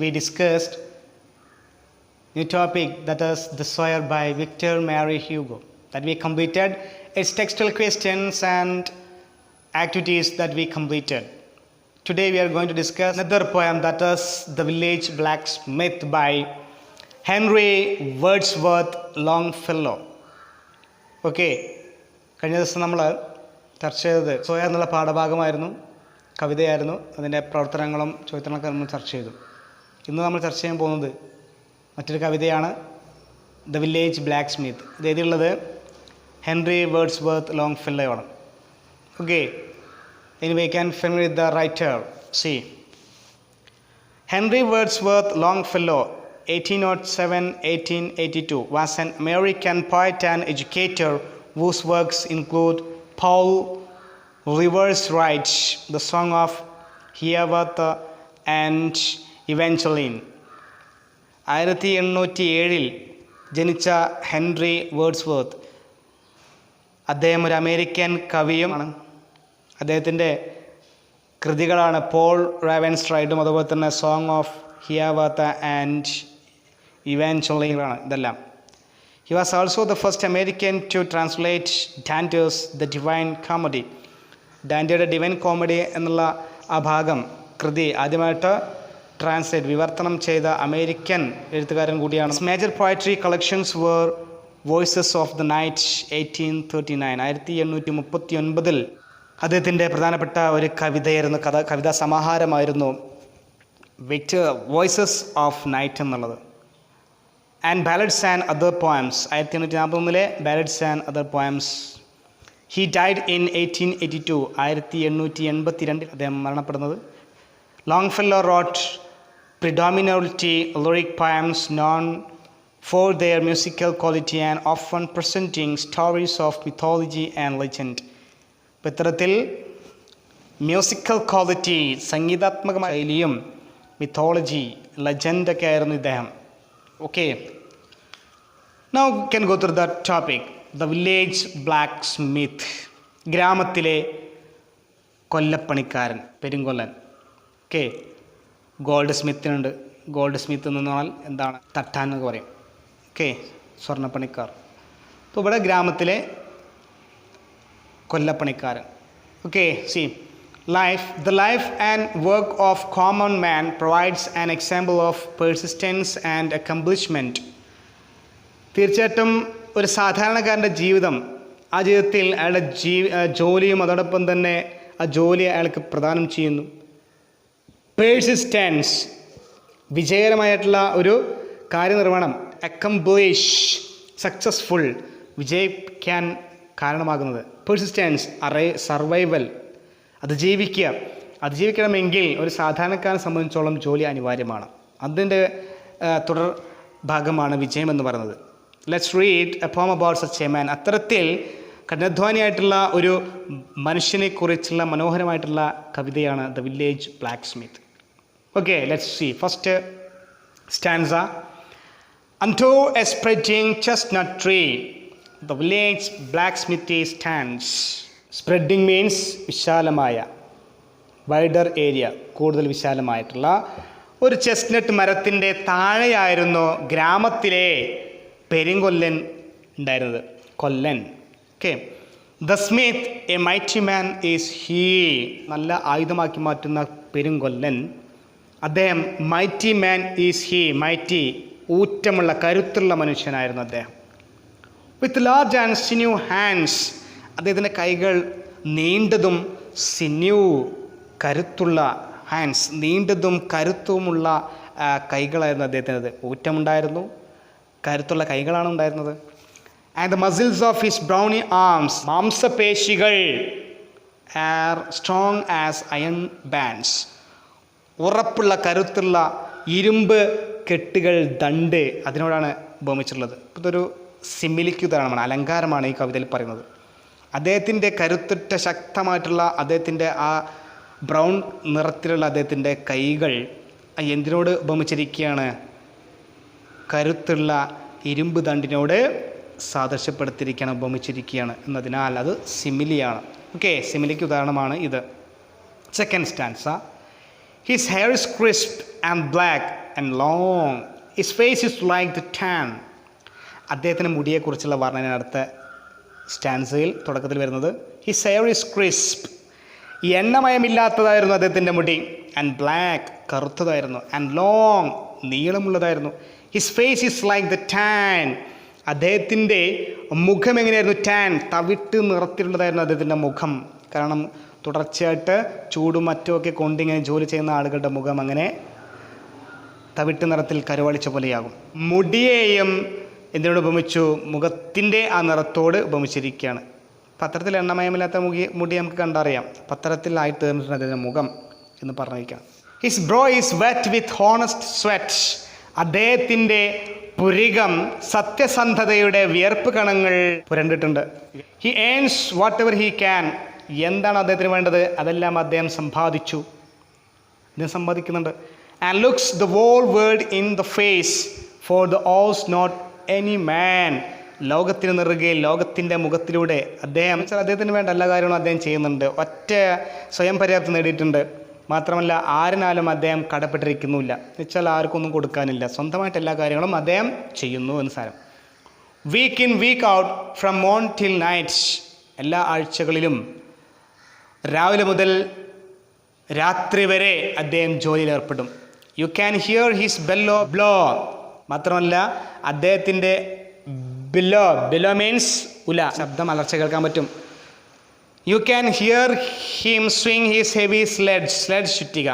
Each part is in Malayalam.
we discussed new topic, that is The Sawyer by Victor Marie Hugo, that we completed its textual questions and activities that we completed. Today we are going to discuss another poem, that is The Village Blacksmith by Henry Wordsworth Longfellow. Okay, കഴിഞ്ഞ ദിവസം നമ്മൾ ചർച്ച ചെയ്തത് സോയർ എന്നുള്ള പാഠഭാഗമായിരുന്നു, കവിതയായിരുന്നു. അതിൻ്റെ പ്രവർത്തനങ്ങളും ചോദ്യങ്ങളൊക്കെ നമ്മൾ ചർച്ച ചെയ്തു. ഇന്ന് നമ്മൾ ചർച്ച ചെയ്യാൻ പോകുന്നത് മറ്റൊരു കവിതയാണ്, ദ വില്ലേജ് ബ്ലാക്ക് സ്മിത്ത്. ഇത് എഴുതിയുള്ളത് ഹെൻറി വേർഡ്സ്വർത്ത് ലോങ്ഫെല്ലോ ആണ്. ഓക്കെ, ഇനി we can familiar with the writer. C, Henry Wordsworth Longfellow 1807-1882 was an American poet and educator whose works include Paul Revere Wright's The Song of Hiawatha and Evangeline. 1807 ജനിച്ച ഹെൻറി വേർഡ്സ്വർത്ത്, അദ്ദേഹം ഒരു അമേരിക്കൻ കവിയുമാണ്. അദ്ദേഹത്തിൻ്റെ കൃതികളാണ് പോൾ റാവൻസ്ട്രൈഡും അതുപോലെ തന്നെ സോങ് ഓഫ് ഹിയാവാത്ത ആൻഡ് ഇവാഞ്ചലിനാണ് ഇതെല്ലാം. He was also the first American to translate Dante's the Divine Comedy. ഡാൻറ്റയുടെ ഡിവൈൻ കോമഡി എന്നുള്ള ആ ഭാഗം കൃതി ആദ്യമായിട്ട് വിവർത്തനം ചെയ്ത അമേരിക്കൻ എഴുത്തുകാരൻ കൂടിയാണ്. Major poetry collections were voices of the night 1839. 1839 അദ്ദേഹത്തിൻ്റെ പ്രധാനപ്പെട്ട ഒരു കവിതയായിരുന്നു, കവിതാ സമാഹാരമായിരുന്നു വോയിസസ് ഓഫ് നൈറ്റ് എന്നുള്ളത്. And ballads and other poems, 1841 ballads and other poems. He died in 1882. 1882 അദ്ദേഹം മരണപ്പെടുന്നത്. Longfellow wrote predominantly lyric poems known for their musical quality and often presenting stories of mythology and legend. ഇത്തരത്തിൽ മ്യൂസിക്കൽ ക്വാളിറ്റി, സംഗീതാത്മകമായ ശൈലിയും മിത്തോളജി, ലെജൻഡൊക്കെ ആയിരുന്നു ഇദ്ദേഹം. Okay, now can go through the topic, the village black smith. ഗ്രാമത്തിലെ കൊല്ലപ്പണിക്കാരൻ, പെരുങ്കൊല്ലൻ. ഓക്കെ, ഗോൾഡ് സ്മിത്തിനുണ്ട്. ഗോൾഡ് സ്മിത്ത് എന്ന് പറഞ്ഞാൽ എന്താണ്? തട്ടാൻ എന്നൊക്കെ പറയും. ഓക്കെ, സ്വർണ്ണപ്പണിക്കാർ. അപ്പോൾ ഇവിടെ ഗ്രാമത്തിലെ കൊല്ലപ്പണിക്കാരൻ. Okay, see, the life and work of common man provides an example of persistence and accomplishment. തീർച്ചയായിട്ടും ഒരു സാധാരണക്കാരൻ്റെ ജീവിതം, ആ ജീവിതത്തിൽ അയാളുടെ ജോലിയും അതോടൊപ്പം തന്നെ ആ ജോലി അയാൾക്ക് പ്രദാനം ചെയ്യുന്നു. പേഴ്സിസ്റ്റൻസ്, വിജയകരമായിട്ടുള്ള ഒരു കാര്യനിർവഹണം. അക്കംപ്ലിഷ്, സക്സസ്ഫുൾ, വിജയിക്കാൻ കാരണമാകുന്നത്. പേഴ്സിസ്റ്റൻസ്, സർവൈവൽ, അതിജീവിക്കണമെങ്കിൽ ഒരു കാരനെ സംബന്ധിച്ചോളം ജോലി അനിവാര്യമാണ്. അതിൻ്റെ തുടർ ഭാഗമാണ് വിജയം എന്ന് പറയുന്നത്. Let's read a poem about such a man. അത്തരത്തിൽ കഠിനാധ്വാനിയായിട്ടുള്ള ഒരു മനുഷ്യനെ കുറിച്ചുള്ള മനോഹരമായിട്ടുള്ള കവിതയാണ് the village black Smith. Okay, let's see. First stanza. Unto a spreading chestnut tree, the village blacksmith stands. Spreading means വിശാലമായ, വൈഡർ ഏരിയ, കൂടുതൽ വിശാലമായിട്ടുള്ള ഒരു ചെസ്റ്റ്നട്ട് മരത്തിൻ്റെ താഴെയായിരുന്നു ഗ്രാമത്തിലെ പെരുങ്കൊല്ലൻ ഉണ്ടായിരുന്നത്. കൊല്ലൻ. Okay, the smith a mighty man is he. നല്ല ആയുധമാക്കി മാറ്റുന്ന പെരുങ്കൊല്ലൻ അദ്ദേഹം. Mighty man is he. Mighty, ഊറ്റമുള്ള, കരുത്തുള്ള മനുഷ്യനായിരുന്നു അദ്ദേഹം. With large and sinew hands, അദ്ദേഹത്തിൻ്റെ കൈകൾ നീണ്ടതും, സിന്യൂ, കരുത്തുള്ള, ഹാൻഡ്സ്, നീണ്ടതും കരുത്തുമുള്ള കൈകളായിരുന്നു അദ്ദേഹത്തിനത്. ഊറ്റമുണ്ടായിരുന്നു, കരുത്തുള്ള കൈകളാണ് ഉണ്ടായിരുന്നത്. And the muscles of his brawny arms, മാംസപേശികൾ, are strong as iron bands, ഉറപ്പുള്ള, കരുത്തുള്ള ഇരുമ്പ് കെട്ടുകൾ, ദണ്ട്, അതിനോടാണ് ഉപമിച്ചിട്ടുള്ളത്. ഇതൊരു സിമിലിക്യുതമാണ്, അലങ്കാരമാണ് ഈ കവിതയിൽ പറയുന്നത്. അദ്ദേഹത്തിൻ്റെ കരുത്തുറ്റ ശക്തമായിട്ടുള്ള അദ്ദേഹത്തിൻ്റെ ആ ബ്രൗൺ നിറത്തിലുള്ള അദ്ദേഹത്തിൻ്റെ കൈകൾ എന്തിനോട് ഉപമിച്ചിരിക്കുകയാണ്? കരുത്തുള്ള ഇരുമ്പ് ദണ്ടിനോട് സാദൃശ്യപ്പെടുത്തിയിരിക്കുകയാണ്, ഉപമിച്ചിരിക്കുകയാണ് എന്നതിനാൽ അത് സിമിലിയാണ്. ഓക്കെ, സിമിലിക്ക് ഉദാഹരണമാണ് ഇത്. Second stanza. His hair is crisp and black, and long. His face is like the tan. അദ്ദേഹത്തിൻ്റെ മുടിയെക്കുറിച്ചുള്ള വർണ്ണന അടുത്ത സ്റ്റാൻസയിൽ തുടക്കത്തിൽ വരുന്നത് ഹിസ് ഹെയർ ഈസ് ക്രിസ്പ്. എണ്ണമയമില്ലാത്തതായിരുന്നു അദ്ദേഹത്തിൻ്റെ മുടി. ആൻഡ് ബ്ലാക്ക്, കറുത്തതായിരുന്നു. ആൻഡ് ലോങ്, നീളമുള്ളതായിരുന്നു. His face is like the tan. അദ്ദേഹത്തിൻ്റെ മുഖം എങ്ങനെയായിരുന്നു? ടാൻ, തവിട്ട് നിറത്തിലുള്ളതായിരുന്നു അദ്ദേഹത്തിൻ്റെ മുഖം. കാരണം തുടർച്ചയായിട്ട് ചൂടും മറ്റുമൊക്കെ കൊണ്ടിങ്ങനെ ജോലി ചെയ്യുന്ന ആളുകളുടെ മുഖം അങ്ങനെ തവിട്ട് നിറത്തിൽ കരുവാളിച്ച പോലെയാകും. മുടിയെയും എന്തിനോട് ഉപമിച്ചു? മുഖത്തിൻ്റെ ആ നിറത്തോട് ഉപമിച്ചിരിക്കുകയാണ്. പത്രത്തിൽ എണ്ണമയമില്ലാത്ത മുടി നമുക്ക് കണ്ടറിയാം. പത്രത്തിലായി തീർന്നിട്ടുണ്ട് അദ്ദേഹത്തിൻ്റെ മുഖം എന്ന് പറഞ്ഞിരിക്കുകയാണ്. His brow is wet with honest sweat. അദ്ദേഹത്തിൻ്റെ പുരികം സത്യസന്ധതയുടെ വിയർപ്പ് കണങ്ങൾ പുരണ്ടിട്ടുണ്ട്. He earns whatever he can. എന്താണ് അദ്ദേഹത്തിന് വേണ്ടത് അതെല്ലാം അദ്ദേഹം സമ്പാദിച്ചു. അദ്ദേഹം സമ്പാദിക്കുന്നുണ്ട്. And looks the whole world in the face for the owes not any man. ലോകത്തിന് നിറുകെ ലോകത്തിൻ്റെ മുഖത്തിലൂടെ അദ്ദേഹത്തിന് വേണ്ട എല്ലാ കാര്യങ്ങളും അദ്ദേഹം ചെയ്യുന്നുണ്ട്. ഒറ്റ സ്വയം പര്യാപ്തം നേടിയിട്ടുണ്ട്. മാത്രമല്ല ആരിനാലും അദ്ദേഹം കടപ്പെട്ടിരിക്കുന്നുമില്ല. എന്നുവെച്ചാൽ ആർക്കൊന്നും കൊടുക്കാനില്ല. സ്വന്തമായിട്ട് എല്ലാ കാര്യങ്ങളും അദ്ദേഹം ചെയ്യുന്നു എന്ന് സാരം. Week in week out from മോൺ ടിൽ നൈറ്റ്. എല്ലാ ആഴ്ചകളിലും രാവിലെ മുതൽ രാത്രി വരെ അദ്ദേഹം ജോലിയിൽ ഏർപ്പെടും. You can hear his bellow blow. മാത്രമല്ല അദ്ദേഹത്തിൻ്റെ ബിലോ മീൻസ് ഉല, ശബ്ദം അലർച്ച കേൾക്കാൻ പറ്റും. You can hear him swing his heavy sled ചുറ്റിക.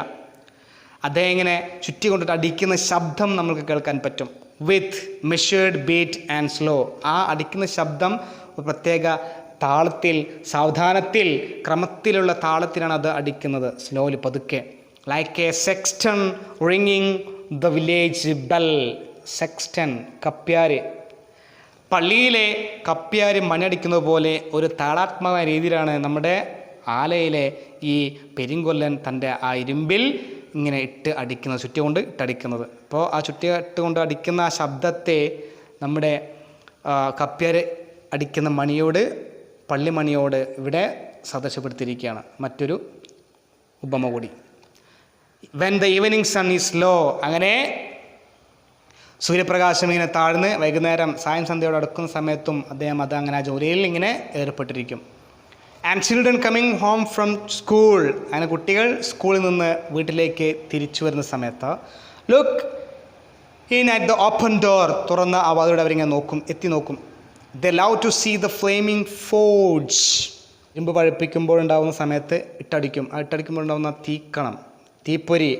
അദ്ദേഹം ഇങ്ങനെ ചുറ്റി കൊണ്ടിട്ട് അടിക്കുന്ന ശബ്ദം നമുക്ക് കേൾക്കാൻ പറ്റും. വിത്ത് മെഷേർഡ് ബീറ്റ് ആൻഡ് സ്ലോ. ആ അടിക്കുന്ന ശബ്ദം പ്രത്യേക താളത്തിൽ, സാവധാനത്തിൽ, ക്രമത്തിലുള്ള താളത്തിലാണ് അത് അടിക്കുന്നത്. സ്ലോലി, പതുക്കെ. ലൈക്ക് എ സെക്സ്റ്റൺ റിങ്ങിങ് ദ വില്ലേജ് ബെൽ. സെക്സ്റ്റൺ, കപ്പ്യാര്. പള്ളിയിലെ കപ്പ്യാര് മണിയടിക്കുന്നത് പോലെ ഒരു താളാത്മകമായ രീതിയിലാണ് നമ്മുടെ ആലയിലെ ഈ പെരിങ്കൊല്ലൻ തൻ്റെ ആ ഇരുമ്പിൽ ഇങ്ങനെ ഇട്ട് അടിക്കുന്നത്, ചുറ്റി കൊണ്ട് ഇട്ടടിക്കുന്നത്. അപ്പോൾ ആ ചുറ്റി ഇട്ടുകൊണ്ട് അടിക്കുന്ന ആ ശബ്ദത്തെ നമ്മുടെ കപ്പ്യാര് അടിക്കുന്ന മണിയോട്, പള്ളിമണിയോട് ഇവിടെ സദൃശപ്പെടുത്തിയിരിക്കുകയാണ്. മറ്റൊരു ഉപമ കൂടി. When the evening sun is low. അങ്ങനെ സൂര്യപ്രകാശം ഇങ്ങനെ താഴ്ന്ന് വൈകുന്നേരം സായം സന്ധ്യയോട് അടുക്കുന്ന സമയത്തും അദ്ദേഹം അത് അങ്ങനെ ആ ജോലിയിൽ ഇങ്ങനെ ഏർപ്പെട്ടിരിക്കും. And children coming home from school. അങ്ങനെ കുട്ടികൾ സ്കൂളിൽ നിന്ന് വീട്ടിലേക്ക് തിരിച്ചു വരുന്ന സമയത്ത് look in at the open door. തുറന്ന ആ വാതിലൂടെ അവരിങ്ങനെ എത്തി നോക്കും. The love to see the flaming forge. ഇരുമ്പ് പഴുപ്പിക്കുമ്പോഴുണ്ടാകുന്ന സമയത്ത് ഇട്ടടിക്കും. ആ ഇട്ടടിക്കുമ്പോഴുണ്ടാകുന്ന തീക്കണം, തീപ്പൊരി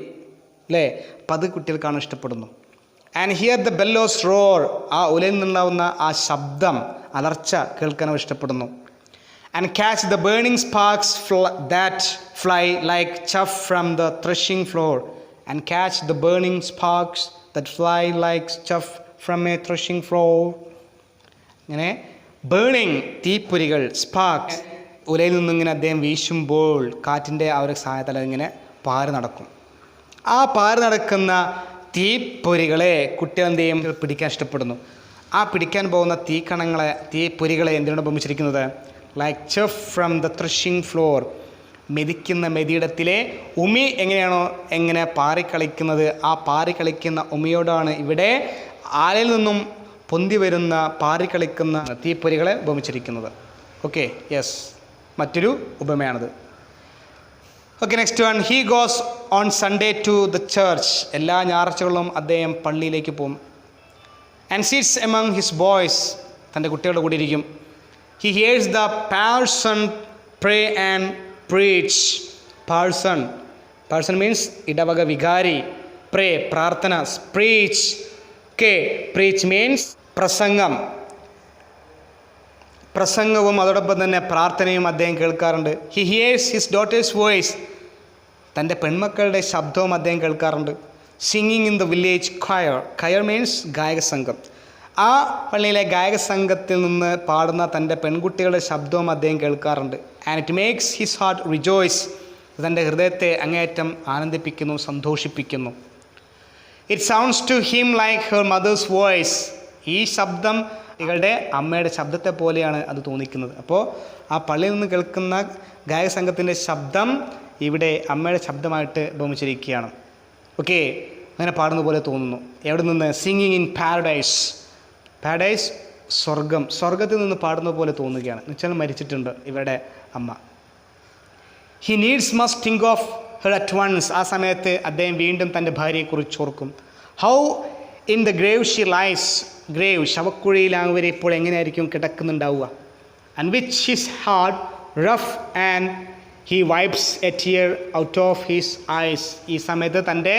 അല്ലേ, അപ്പം അത് കുട്ടികൾ കാണാൻ ഇഷ്ടപ്പെടുന്നു. And hear the bellows roar. ആ ഉലയിൽ നിന്നുണ്ടാവുന്ന ആ ശബ്ദം, അലർച്ച കേൾക്കാനും ഇഷ്ടപ്പെടുന്നു. And catch the burning sparks that fly like chaff from the threshing floor. And catch the burning sparks that fly like chaff from a threshing floor. ഇങ്ങനെ ബേണിംഗ്, തീപ്പൊരികൾ, സ്പാർക്സ് ഉലയിൽ നിന്നിങ്ങനെ അദ്ദേഹം വീശുമ്പോൾ കാറ്റിൻ്റെ ആ ഒരു സഹായത്താൽ ഇങ്ങനെ പാറി നടക്കും. ആ പാറി നടക്കുന്ന തീപ്പൊരികളെ കുട്ടികൾ എന്ത് ചെയ്യും? പിടിക്കാൻ ഇഷ്ടപ്പെടുന്നു. ആ പിടിക്കാൻ പോകുന്ന തീപ്പൊരികളെ എന്തിനോട് ഉപമിച്ചിരിക്കുന്നത്? Like chaff from the threshing floor. മെതിക്കുന്ന മെതിയിടത്തിലെ ഉമി എങ്ങനെ പാറിക്കളിക്കുന്നത്, ആ പാറിക്കളിക്കുന്ന ഉമിയോടാണ് ഇവിടെ ആലയിൽ നിന്നും പൊന്തി വരുന്ന പാറിക്കളിക്കുന്ന തീപ്പൊരികളെ ഉപമിച്ചിരിക്കുന്നത്. ഓക്കെ, യെസ്, മറ്റൊരു ഉപമയാണത്. Okay, next one. He goes on Sunday to the church. എല്ലാ ഞായറാഴ്ചകളിലും അദ്ദേഹം പള്ളിയിലേക്ക് പോകും. And sits among his boys. തൻ്റെ കുട്ടികളുടെ കൂടെ ഇരിക്കും. He hears the parson pray and preach. Parson means ഇടവക വികാരി. പ്രേ, പ്രാർത്ഥന. പ്രീച്ച്, പ്രീച്ച് മീൻസ് പ്രസംഗവും അതോടൊപ്പം തന്നെ പ്രാർത്ഥനയും അദ്ദേഹം കേൾക്കാറുണ്ട്. He hears his daughter's voice. തൻ്റെ പെൺമക്കളുടെ ശബ്ദവും അദ്ദേഹം കേൾക്കാറുണ്ട്. സിംഗിങ് ഇൻ ദ വില്ലേജ് കയർ. കയർ മീൻസ് ഗായക സംഘം. ആ പള്ളിയിലെ ഗായക സംഘത്തിൽ നിന്ന് പാടുന്ന തൻ്റെ പെൺകുട്ടികളുടെ ശബ്ദവും അദ്ദേഹം കേൾക്കാറുണ്ട്. And it makes his heart rejoice. തൻ്റെ ഹൃദയത്തെ അങ്ങേയറ്റം ആനന്ദിപ്പിക്കുന്നു, സന്തോഷിപ്പിക്കുന്നു. It sounds to him like her mother's voice. ഈ ശബ്ദം ഇവളുടെ അമ്മയുടെ ശബ്ദത്തെ പോലെയാണ് അത് തോന്നിക്കുന്നത്. അപ്പോൾ ആ പള്ളിയിൽ നിന്ന് കേൾക്കുന്ന ഗായക സംഘത്തിൻ്റെ ശബ്ദം ഇവിടെ അമ്മയുടെ ശബ്ദമായിട്ട് ഉപമിച്ചിരിക്കുകയാണ്. ഓക്കെ, അങ്ങനെ പാടുന്ന പോലെ തോന്നുന്നു. എവിടെ നിന്ന്? Singing in paradise. പാരഡൈസ് സ്വർഗം, സ്വർഗത്തിൽ നിന്ന് പാടുന്ന പോലെ തോന്നുകയാണ്. എന്നുവെച്ചാൽ മരിച്ചിട്ടുണ്ട് ഇവരുടെ അമ്മ. He needs must think of her at once. ആ സമയത്ത് അദ്ദേഹം വീണ്ടും തൻ്റെ ഭാര്യയെക്കുറിച്ച് ഓർക്കും. How in the grave she lies. Grave, ശവക്കുഴിയിലാവരെ ഇപ്പോൾ എങ്ങനെയായിരിക്കും കിടക്കുന്നുണ്ടാവുക. And which his heart rough and he wipes a tear out of his eyes. ഈ സമയത്ത് തൻ്റെ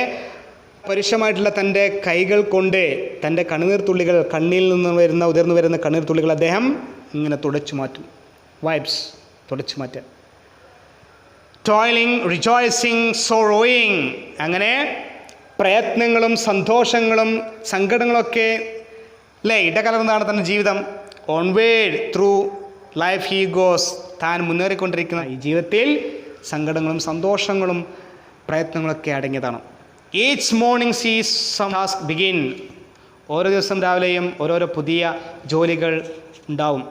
പരുഷമായിട്ടുള്ള തൻ്റെ കൈകൾ കൊണ്ട് തൻ്റെ കണ്ണുനീർ തുള്ളികൾ, കണ്ണിൽ നിന്ന് ഉയർന്നു വരുന്ന കണ്ണീർ തുള്ളികൾ അദ്ദേഹം ഇങ്ങനെ തുടച്ചു മാറ്റും. വൈപ്സ്, തുടച്ചു മാറ്റുക. ടോയിലിംഗ്, റിജോയ്സിങ്, സോറോയിങ്. അങ്ങനെ പ്രയത്നങ്ങളും സന്തോഷങ്ങളും സങ്കടങ്ങളൊക്കെ അല്ലേ ഇടകലർന്നതാണ് തൻ്റെ ജീവിതം. Onward through life he goes. താൻ മുന്നേറിക്കൊണ്ടിരിക്കുന്ന ഈ ജീവിതത്തിൽ സങ്കടങ്ങളും സന്തോഷങ്ങളും പ്രയത്നങ്ങളൊക്കെ അടങ്ങിയതാണ്. ഈച്ച് മോർണിംഗ് സീസ് സം ടാസ്ക് ബിഗിൻ. ഓരോ ദിവസം രാവിലെയും ഓരോരോ പുതിയ ജോലികൾ ഉണ്ടാവും.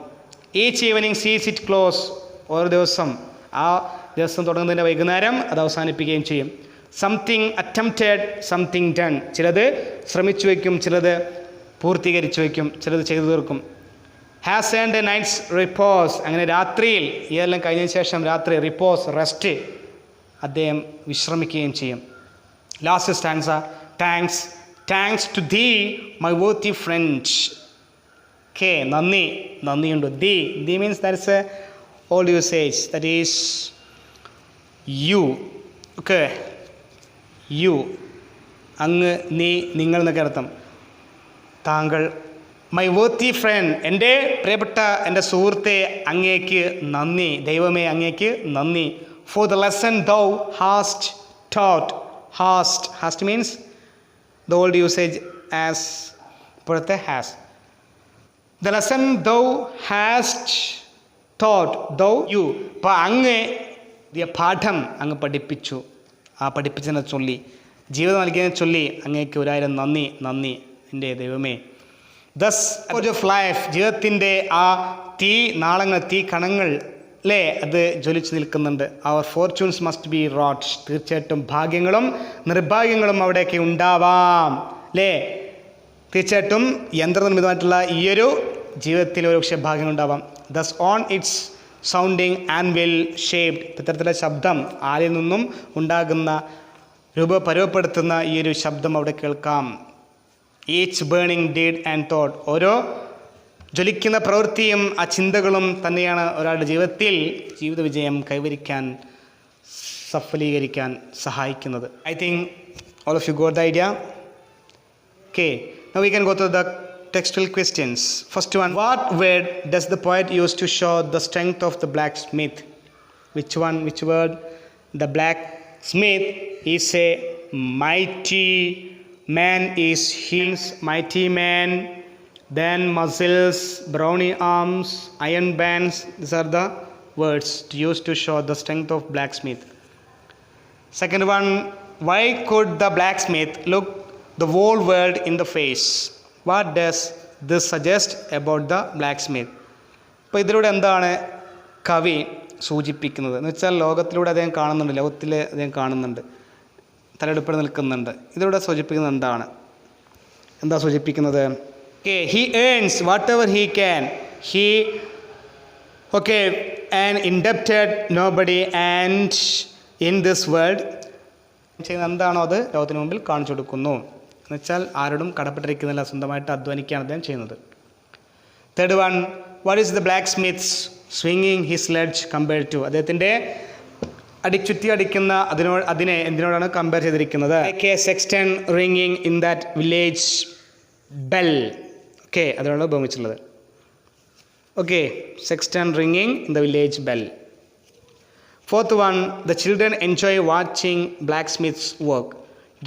ഈച്ച് ഈവനിങ് സീസ് ഇറ്റ് ക്ലോസ്. ഓരോ ദിവസം ആ ദിവസം തുടങ്ങുന്നതിൻ്റെ വൈകുന്നേരം അത് അവസാനിപ്പിക്കുകയും ചെയ്യും. Something attempted, something done. ചിലത് ശ്രമിച്ചു വയ്ക്കും, ചിലത് പൂർത്തീകരിച്ചു വയ്ക്കും, ചിലത് ചെയ്തു തീർക്കും. Has earned A night's repose. അങ്ങനെ രാത്രിയിൽ ഇതെല്ലാം കഴിഞ്ഞതിന് ശേഷം രാത്രി റിപ്പോസ്, റെസ്റ്റ്, അദ്ദേഹം വിശ്രമിക്കുകയും ചെയ്യും. Last stanza. Thanks, thanks to thee my worthy friend. Okay, നന്ദി, നന്ദിയുണ്ട്. thee means that is a old usage, that is you. Okay, you, അങ്ങ്, നീ, നിങ്ങൾ എന്നൊക്കെ അർത്ഥം. താങ്കൾ. മൈ വർത്തി ഫ്രണ്ട്, എൻ്റെ പ്രിയപ്പെട്ട എൻ്റെ സുഹൃത്തെ, അങ്ങേക്ക് നന്ദി. ദൈവമേ, അങ്ങേക്ക് നന്ദി. For the lesson thou Hearst taught. Hast means the old usage as ഇപ്പോഴത്തെ has. The lesson thou hast taught, thou you. അപ്പോൾ അങ്ങ് പാഠം അങ്ങ് പഠിപ്പിച്ചു. ആ പഠിപ്പിച്ചതിനെ ചൊല്ലി, ജീവിതം നൽകിയതിനെ ചൊല്ലി അങ്ങേക്ക് 1000 നന്ദി, നന്ദി എൻ്റെ ദൈവമേ. ദസ് ഓഫ് ലൈഫ്, ജീവിതത്തിൻ്റെ ആ തീ നാളങ്ങൾ, തീ കണങ്ങൾ അല്ലേ, അത് ജ്വലിച്ച് നിൽക്കുന്നുണ്ട്. അവർ ഫോർച്യൂൺസ് മസ്റ്റ് ബി റോട്ട്. തീർച്ചയായിട്ടും ഭാഗ്യങ്ങളും നിർഭാഗ്യങ്ങളും അവിടെയൊക്കെ ഉണ്ടാവാം അല്ലേ. തീർച്ചയായിട്ടും യന്ത്രനിർമ്മിതമായിട്ടുള്ള ഈയൊരു ജീവിതത്തിൽ ഒരു പക്ഷേ ഭാഗ്യങ്ങളുണ്ടാവാം. Thus on its sounding and well shaped. ഇത്തരത്തിലുള്ള ശബ്ദം, ആരിൽ നിന്നും ഉണ്ടാകുന്ന പരുവപ്പെടുത്തുന്ന ഈ ഒരു ശബ്ദം അവിടെ കേൾക്കാം. Each burning deed and thought. ഓരോ ജ്വലിക്കുന്ന പ്രവൃത്തിയും ആ ചിന്തകളും തന്നെയാണ് ഒരാളുടെ ജീവിതത്തിൽ ജീവിത വിജയം കൈവരിക്കാൻ, സഫലീകരിക്കാൻ സഹായിക്കുന്നത്. I think all of you got the idea. Okay, now we can go to the textual questions. First one, what word does the poet use to show the strength of the blacksmith? Which one, which word? The blacksmith is a mighty man, is his mighty man. Then muscles, brawny arms, iron bands. These are the words to use to show the strength of blacksmith. Second one, why could the blacksmith look the whole world in the face? What does this suggest about the blacksmith? അപ്പോൾ ഇതിലൂടെ എന്താണ് കവി സൂചിപ്പിക്കുന്നത് എന്ന് വെച്ചാൽ, ലോകത്തിലൂടെ അദ്ദേഹം കാണുന്നുണ്ട്, ലോകത്തിൽ അദ്ദേഹം കാണുന്നുണ്ട്, തലയെടുപ്പിൽ നിൽക്കുന്നുണ്ട്. ഇതിലൂടെ സൂചിപ്പിക്കുന്നത് എന്താണ്? എന്താ സൂചിപ്പിക്കുന്നത്? Okay, he earns whatever he can. He, okay, an indebted nobody, and in this world ചെയ്യുന്ന എന്താണോ അത് ലോകത്തിന് മുമ്പിൽ കാണിച്ചു കൊടുക്കുന്നു. എന്നുവെച്ചാൽ ആരോടും കടപ്പെട്ടിരിക്കുന്നില്ല, സ്വന്തമായിട്ട് അധ്വാനിക്കുകയാണ് അദ്ദേഹം ചെയ്യുന്നത്. Third one, what is the black smith's സ്വിങ്ങിങ് ഹിസ് ലെഡ്ജ് കമ്പയർഡ് ടു? അദ്ദേഹത്തിൻ്റെ ചുറ്റി അടിക്കുന്ന അതിനെ എന്തിനോടാണ് കമ്പയർ ചെയ്തിരിക്കുന്നത്? Like a sexton ringing in that village bell. Okay, അതിനാണ് ഉപയോഗിച്ചിട്ടുള്ളത്. Okay, sexton ringing in the village bell. Fourth one, the children enjoy watching black smith's work.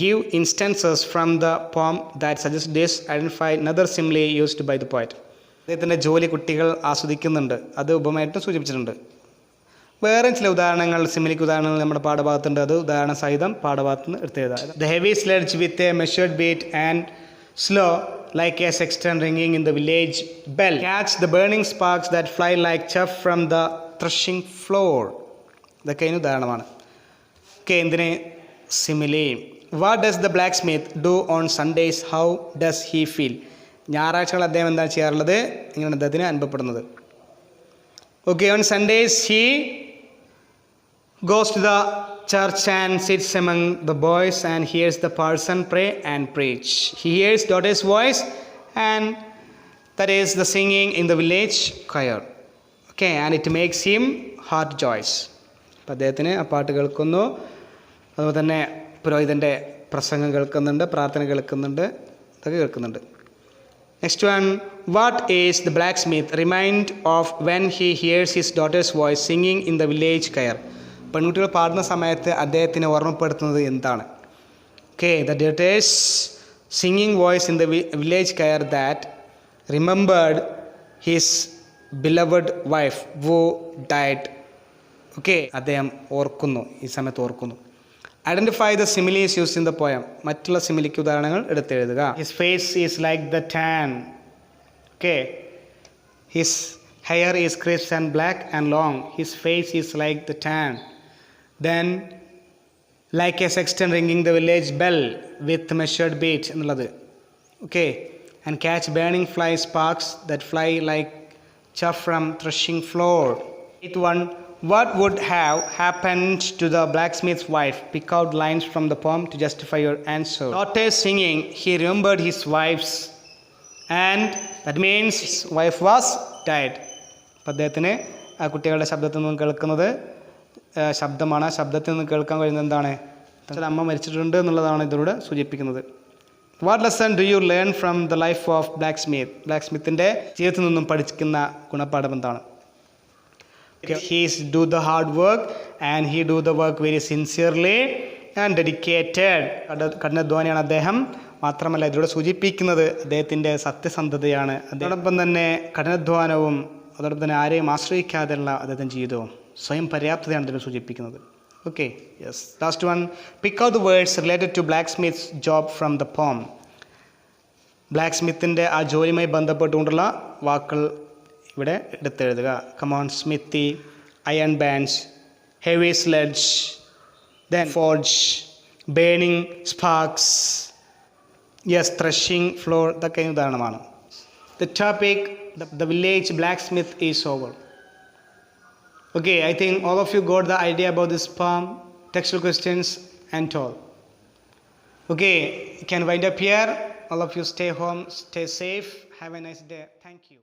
Give instances from the poem that suggest this. Identify another simile used by the poet. അദ്ദേഹത്തിൻ്റെ ജോലി കുട്ടികൾ ആസ്വദിക്കുന്നുണ്ട്, അത് ഉപമയായിട്ട് സൂചിപ്പിച്ചിട്ടുണ്ട്. വേറെ ചില ഉദാഹരണങ്ങൾ, സിമിലിക്ക് ഉദാഹരണങ്ങൾ നമ്മുടെ പാഠഭാഗത്തുണ്ട്. അത് ഉദാഹരണ സഹിതം പാഠഭാഗത്ത് നിന്ന് എടുത്തെഴുതാം. The heavy sledge with a measured beat and slow like a sexton ringing in the village bell. Catch the burning sparks that fly like chaff from the threshing floor. ഇതൊക്കെ അതിന് ഉദാഹരണമാണ്. എന്തിന്? Simile. What does the black smith do on Sundays, how does he feel? ഞായറാഴ്ചകൾ അദ്ദേഹം എന്താണ് ചെയ്യാറുള്ളത്, ഇങ്ങനെയാണ് അദ്ദേഹത്തിന് അനുഭവപ്പെടുന്നത്. Okay, on Sundays he goes to the church and sits among the boys and hears the parson pray and preach. He hears daughter's voice, and that is the singing in the village choir. Okay, and it makes him heart joys. അപ്പോൾ അദ്ദേഹത്തിന് ആ പാട്ട് കേൾക്കുന്നു, അതുപോലെ തന്നെ പുരോഹിതൻ്റെ പ്രസംഗം കേൾക്കുന്നുണ്ട്, പ്രാർത്ഥന കേൾക്കുന്നുണ്ട്, ഇതൊക്കെ കേൾക്കുന്നുണ്ട്. Next one, what is the blacksmith remind of when he hears his daughter's voice singing in the village choir? പെൺകുട്ടികൾ പാടുന്ന സമയത്ത് അദ്ദേഹത്തിനെ ഓർമ്മപ്പെടുത്തുന്നത് എന്താണ്? Okay, the daughter's singing voice in the village choir that remembered his beloved wife who died. Okay, അദ്ദേഹം ഓർക്കുന്നു, ഈ സമയത്ത് ഓർക്കുന്നു. Identify the similes use in the poem. മറ്റുള്ള സിമിലിക്ക് ഉദാഹരണങ്ങൾ എടുത്തെഴുതുക. His face is like the tan. Okay, his hair is crisp and black and long. His face is like the tan. Then, like a sexton ringing the village bell with measured beat എന്നുള്ളത്. Okay, and catch burning fly sparks that fly like chaff from threshing floor. Eighth one, what would have happened to the blacksmith's wife? Pick out lines from the poem to justify your answer. Daughter singing, he remembered his wife's, and that means his wife was dead. അപ്പോൾ അദ്ദേഹത്തിന് ആ കുട്ടികളുടെ ശബ്ദത്തിൽ നിന്ന് കേൾക്കുന്നത് ശബ്ദമാണ്. ആ ശബ്ദത്തിൽ നിന്ന് കേൾക്കാൻ കഴിയുന്നത് എന്താണ്? അമ്മ മരിച്ചിട്ടുണ്ട് എന്നുള്ളതാണ് ഇതിലൂടെ സൂചിപ്പിക്കുന്നത്. What lesson do you learn from the life of black smith? Black സ്മിത്തിൻ്റെ ജീവിതത്തിൽ നിന്നും പഠിക്കുന്ന ഗുണപാഠം എന്താണ്? He's do the hard work and he do the work very sincerely and dedicated. കഠിനാധ്വാനിയാണ് അദ്ദേഹം. മാത്രമല്ല ഇതിലൂടെ സൂചിപ്പിക്കുന്നത് അദ്ദേഹത്തിൻ്റെ സത്യസന്ധതയാണ്. അതോടൊപ്പം തന്നെ കഠിനാധ്വാനവും അതോടൊപ്പം തന്നെ ആരെയും ആശ്രയിക്കാതെയുള്ള അദ്ദേഹത്തിൻ്റെ ജീവിതവും സ്വയം പര്യാപ്തതയാണ് ഇതിനെ സൂചിപ്പിക്കുന്നത്. Okay, yes. Last one, pick out the words related to black smith's job from the poem. Black സ്മിത്തിൻ്റെ ആ ജോലിയുമായി ബന്ധപ്പെട്ടുകൊണ്ടുള്ള വാക്കുകൾ ഇവിടെ എടുത്തെഴുതുക. Come on, smithy, iron bands, heavy sledge, then forge, burning sparks, yes, threshing floor, ഇതൊക്കെ ഉദാഹരണമാണ്. The topic, the village blacksmith is over. Okay, I think all of you got the idea about this poem, textual questions and all. Okay, you can wind up here. All of you stay home, stay safe. Have a nice day. Thank you.